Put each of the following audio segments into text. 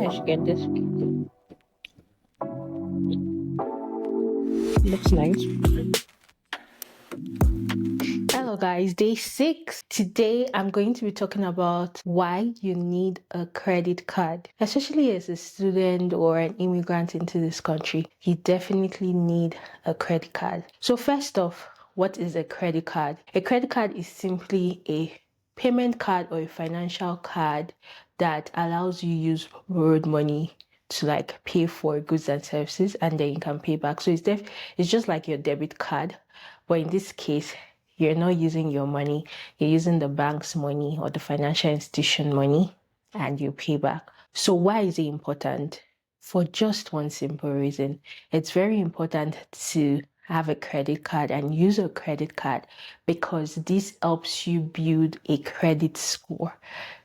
I should get this. Looks nice. Hello guys, day 6. Today I'm going to be talking about why you need a credit card. Especially as a student or an immigrant into this country, you definitely need a credit card. So first off, what is a credit card? A credit card is simply a payment card or a financial card that allows you use borrowed money to like pay for goods and services, and then you can pay back. So it's just like your debit card, but in this case you're not using your money, you're using the bank's money or the financial institution money, and you pay back. So why is it important? For just one simple reason. It's very important to have a credit card and use a credit card because this helps you build a credit score.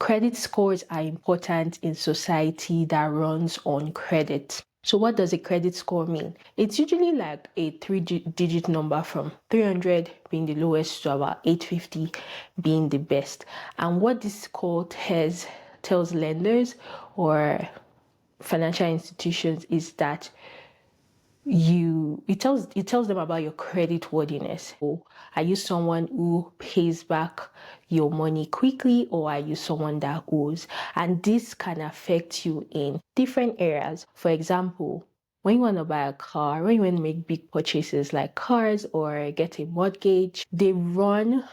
Credit scores are important in society that runs on credit. So what does a credit score mean? It's usually like a 3-digit number from 300 being the lowest to about 850 being the best. And what this score tells lenders or financial institutions is that it tells them about your credit worthiness. Are you someone who pays back your money quickly, or are you someone that owes? And this can affect you in different areas. For example, when you want to buy a car, when you want to make big purchases like cars or get a mortgage, they run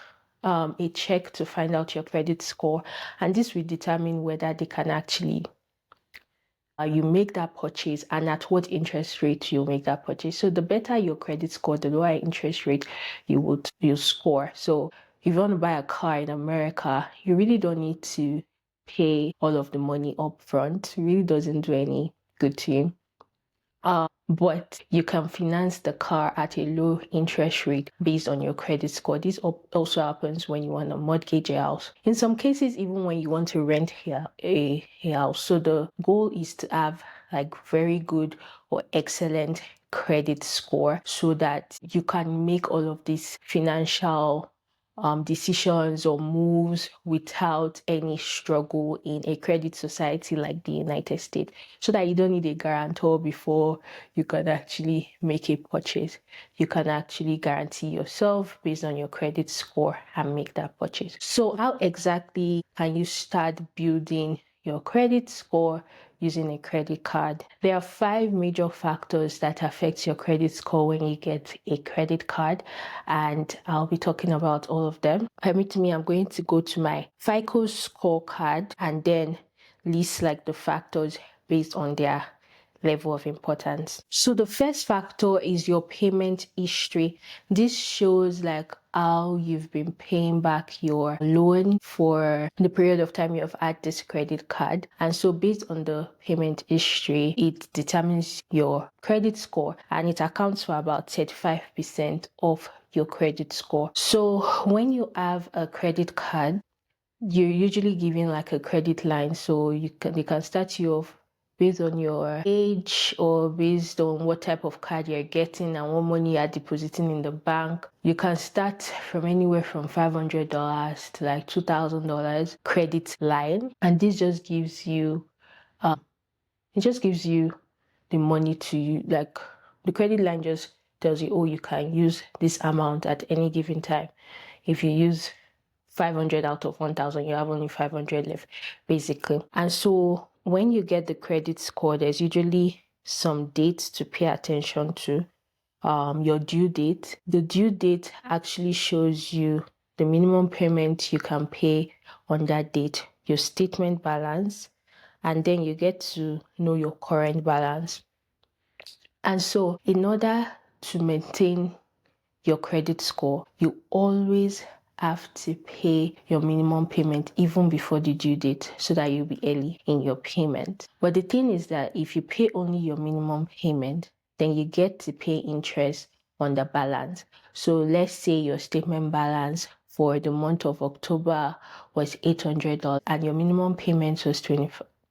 a check to find out your credit score, and this will determine whether they can actually you make that purchase and at what interest rate you make that purchase. So the better your credit score, the lower interest rate you score. So if you want to buy a car in America, you really don't need to pay all of the money up front. It really doesn't do any good to you. But you can finance the car at a low interest rate based on your credit score. This also happens when you want to mortgage a house. In some cases, even when you want to rent a house. So the goal is to have like very good or excellent credit score so that you can make all of these financial decisions or moves without any struggle in a credit society like the United States, so that you don't need a guarantor before you can actually make a purchase. You can actually guarantee yourself based on your credit score and make that purchase. So how exactly can you start building your credit score using a credit card? There are 5 major factors that affect your credit score when you get a credit card, and I'll be talking about all of them. Permit me, I'm going to go to my FICO scorecard and then list like the factors based on their level of importance. So the first factor is your payment history. This shows like how you've been paying back your loan for the period of time you have had this credit card. And so based on the payment history, it determines your credit score, and it accounts for about 35% of your credit score. So when you have a credit card, you're usually given like a credit line, so they can start you off based on your age or based on what type of card you're getting and what money you're depositing in the bank. You can start from anywhere from $500 to like $2,000 credit line, and this just gives you the money to like the credit line just tells you, oh, you can use this amount at any given time. If you use 500 out of 1,000, you have only 500 left, basically. And so when you get the credit score, there's usually some dates to pay attention to. Your due date. The due date actually shows you the minimum payment you can pay on that date, your statement balance, and then you get to know your current balance. And so in order to maintain your credit score, you always have to pay your minimum payment even before the due date so that you'll be early in your payment. But the thing is that if you pay only your minimum payment, then you get to pay interest on the balance. So let's say your statement balance for the month of October was $800 and your minimum payment was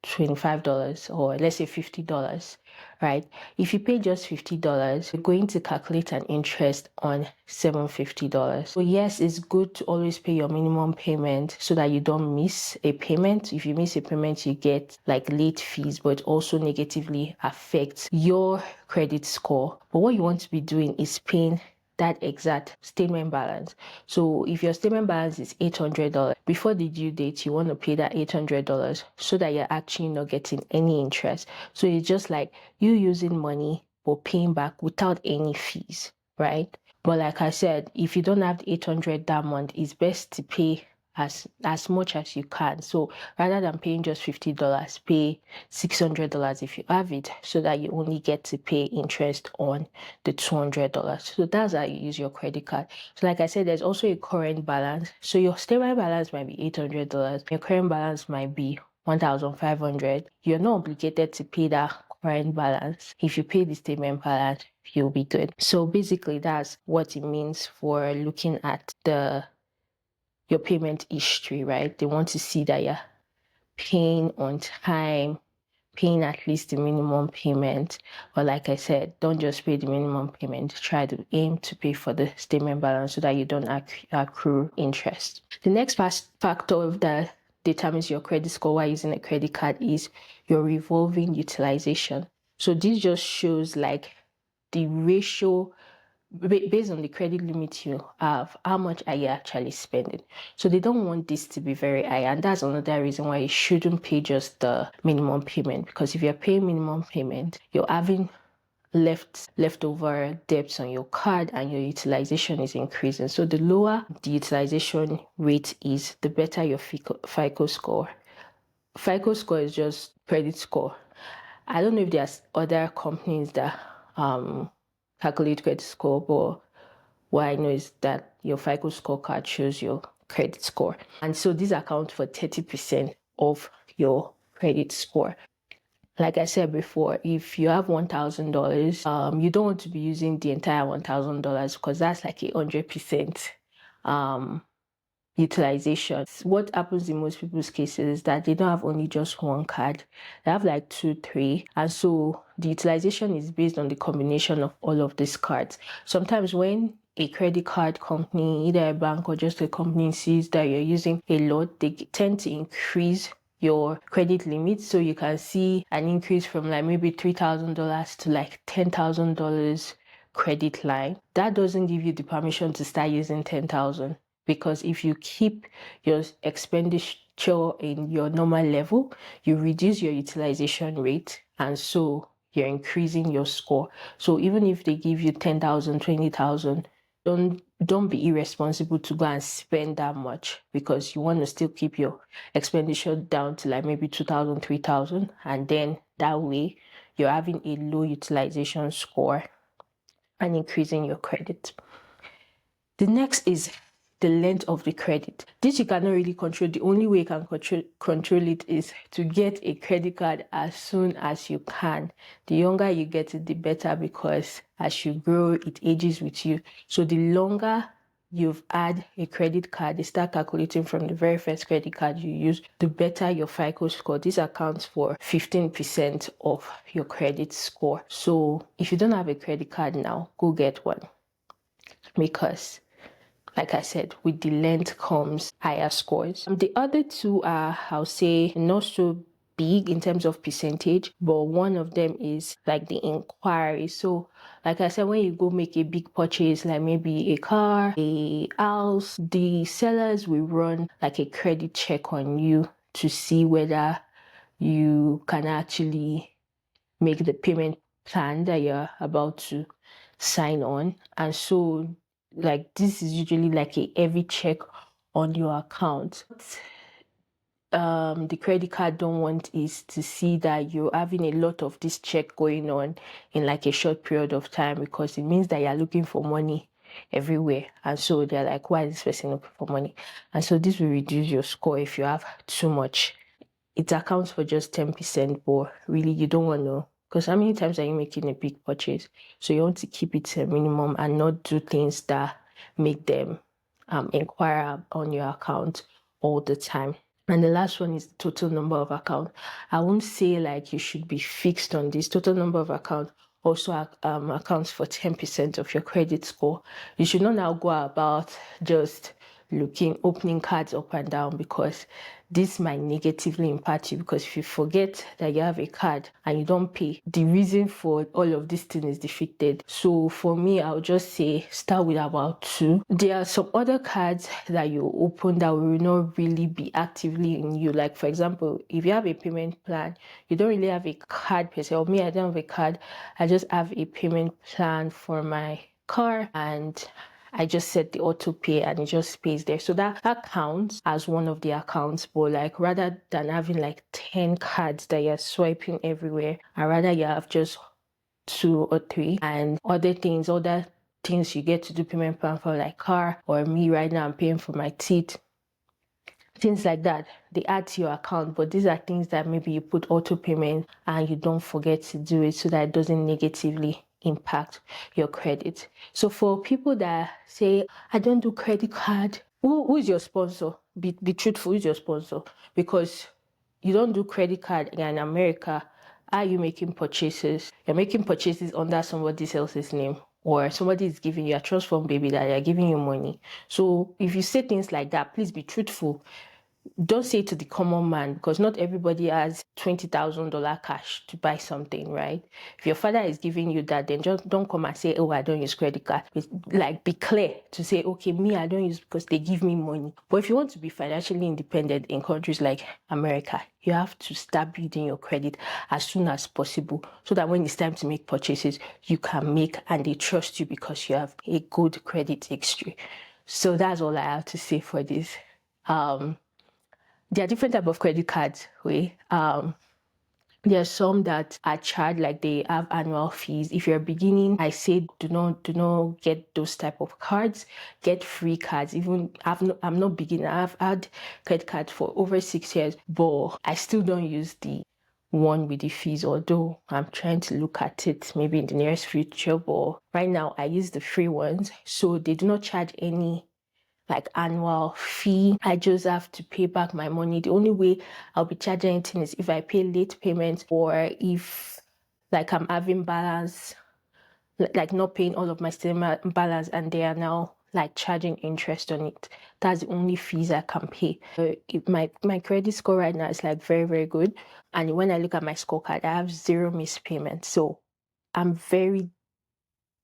$25 or let's say $50, right? If you pay just $50, you're going to calculate an interest on $750. So yes, it's good to always pay your minimum payment so that you don't miss a payment. If you miss a payment, you get like late fees, but also negatively affects your credit score. But what you want to be doing is paying that exact statement balance. So if your statement balance is $800, before the due date, you want to pay that $800 so that you're actually not getting any interest. So it's just like you using money but paying back without any fees, right? But like I said, if you don't have the 800 that month, it's best to pay as much as you can. So rather than paying just $50, pay $600 if you have it, so that you only get to pay interest on the $200. So that's how you use your credit card. So like I said, there's also a current balance. So your statement balance might be $800. Your current balance might be $1,500. You're not obligated to pay that current balance. If you pay the statement balance, you'll be good. So basically, that's what it means for looking at your payment history, right? They want to see that you're paying on time, paying at least the minimum payment. But like I said, don't just pay the minimum payment. Try to aim to pay for the statement balance so that you don't accrue interest. The next factor that determines your credit score while using a credit card is your revolving utilization. So this just shows like the ratio based on the credit limit you have, how much are you actually spending. So they don't want this to be very high, and that's another reason why you shouldn't pay just the minimum payment, because if you're paying minimum payment, you're having leftover debts on your card and your utilization is increasing. So the lower the utilization rate is, the better your FICO score. FICO score is just credit score. I don't know if there's other companies that calculate credit score, but what I know is that your FICO scorecard shows your credit score. And so these account for 30% of your credit score. Like I said before, if you have $1,000, you don't want to be using the entire $1,000 because that's like 100% utilization. What happens in most people's cases is that they don't have only just one card, they have like 2, 3, and so the utilization is based on the combination of all of these cards. Sometimes when a credit card company, either a bank or just a company, sees that you're using a lot, they tend to increase your credit limit. So you can see an increase from like maybe $3,000 to like $10,000 credit line. That doesn't give you the permission to start using 10,000. Because if you keep your expenditure in your normal level, you reduce your utilization rate, and so you're increasing your score. So even if they give you 10,000, 20,000, don't be irresponsible to go and spend that much, because you want to still keep your expenditure down to like maybe 2,000, 3,000, and then that way you're having a low utilization score and increasing your credit. The next is the length of the credit. This you cannot really control. The only way you can control it is to get a credit card as soon as you can. The younger you get it, the better, because as you grow, it ages with you. So the longer you've had a credit card, they start calculating from the very first credit card you use, the better your FICO score. This accounts for 15% of your credit score. So if you don't have a credit card now, go get one, because like I said, with the length comes higher scores. The other two are, I'll say, not so big in terms of percentage, but one of them is like the inquiry. So like I said, when you go make a big purchase, like maybe a car, a house, the sellers will run like a credit check on you to see whether you can actually make the payment plan that you're about to sign on. And so like this is usually like a heavy check on your account. The credit card don't want is to see that you're having a lot of this check going on in like a short period of time, because it means that you're looking for money everywhere, and so they're like, why is this person looking for money? And so this will reduce your score if you have too much. It accounts for just 10%, but really you don't want to, because how many times are you making a big purchase? So you want to keep it to a minimum and not do things that make them inquire on your account all the time. And the last one is the total number of accounts. I won't say like you should be fixed on this. Total number of accounts also accounts for 10% of your credit score. You should not now go about just opening cards up and down, because this might negatively impact you. Because if you forget that you have a card and you don't pay, the reason for all of this thing is defeated. So for me, I'll just say start with about 2. There are some other cards that you open that will not really be actively in you. Like for example, if you have a payment plan, you don't really have a card per se. Or me, I don't have a card. I just have a payment plan for my car, and I just set the auto pay and it just pays there. So that counts as one of the accounts. But like, rather than having like 10 cards that you're swiping everywhere, I rather you have just 2 or 3, and other things you get to do payment plan for, like car, or me right now I'm paying for my teeth, things like that. They add to your account, but these are things that maybe you put auto payment and you don't forget to do it, so that it doesn't negatively impact your credit. So for people that say, I don't do credit card, who is your sponsor? Be truthful, who's your sponsor? Because you don't do credit card in America. Are you making purchases? You're making purchases under somebody else's name, or somebody is giving you a trust fund baby that they're giving you money. So if you say things like that, please be truthful. Don't say it to the common man, because not everybody has $20,000 cash to buy something, right? If your father is giving you that, then just don't come and say, oh, I don't use credit card. Like, be clear to say, okay, me, I don't use because they give me money. But if you want to be financially independent in countries like America, you have to start building your credit as soon as possible, so that when it's time to make purchases, you can make, and they trust you because you have a good credit history. So that's all I have to say for this. There are different types of credit cards. There are some that are charged, like they have annual fees. If you're beginning, I say do not get those type of cards. Get free cards. Even I'm not beginning. I've had credit cards for over 6 years, but I still don't use the one with the fees, although I'm trying to look at it maybe in the nearest future. But right now I use the free ones, so they do not charge any like annual fee. I just have to pay back my money. The only way I'll be charging anything is if I pay late payment, or if like I'm having balance, like not paying all of my statement balance, and they are now like charging interest on it. That's the only fees I can pay. My credit score right now is like very, very good. And when I look at my scorecard, I have 0 missed payments. So I'm very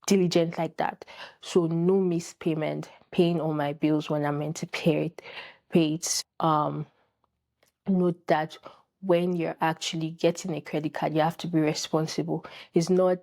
diligent like that. So no missed payment, paying all my bills when I'm meant to pay it. Note that when you're actually getting a credit card, you have to be responsible. It's not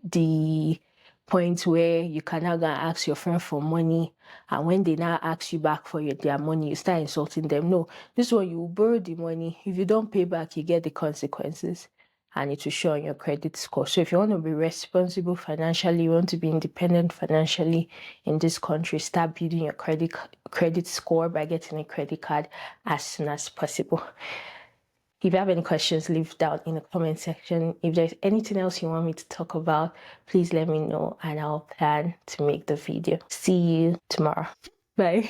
the point where you can now go and ask your friend for money, and when they now ask you back for their money, you start insulting them. No, this one, you will borrow the money. If you don't pay back, you get the consequences, and it will show on your credit score. So if you want to be responsible financially, you want to be independent financially in this country, start building your credit score by getting a credit card as soon as possible. If you have any questions, leave down in the comment section. If there's anything else you want me to talk about, please let me know, and I'll plan to make the video. See you tomorrow. Bye.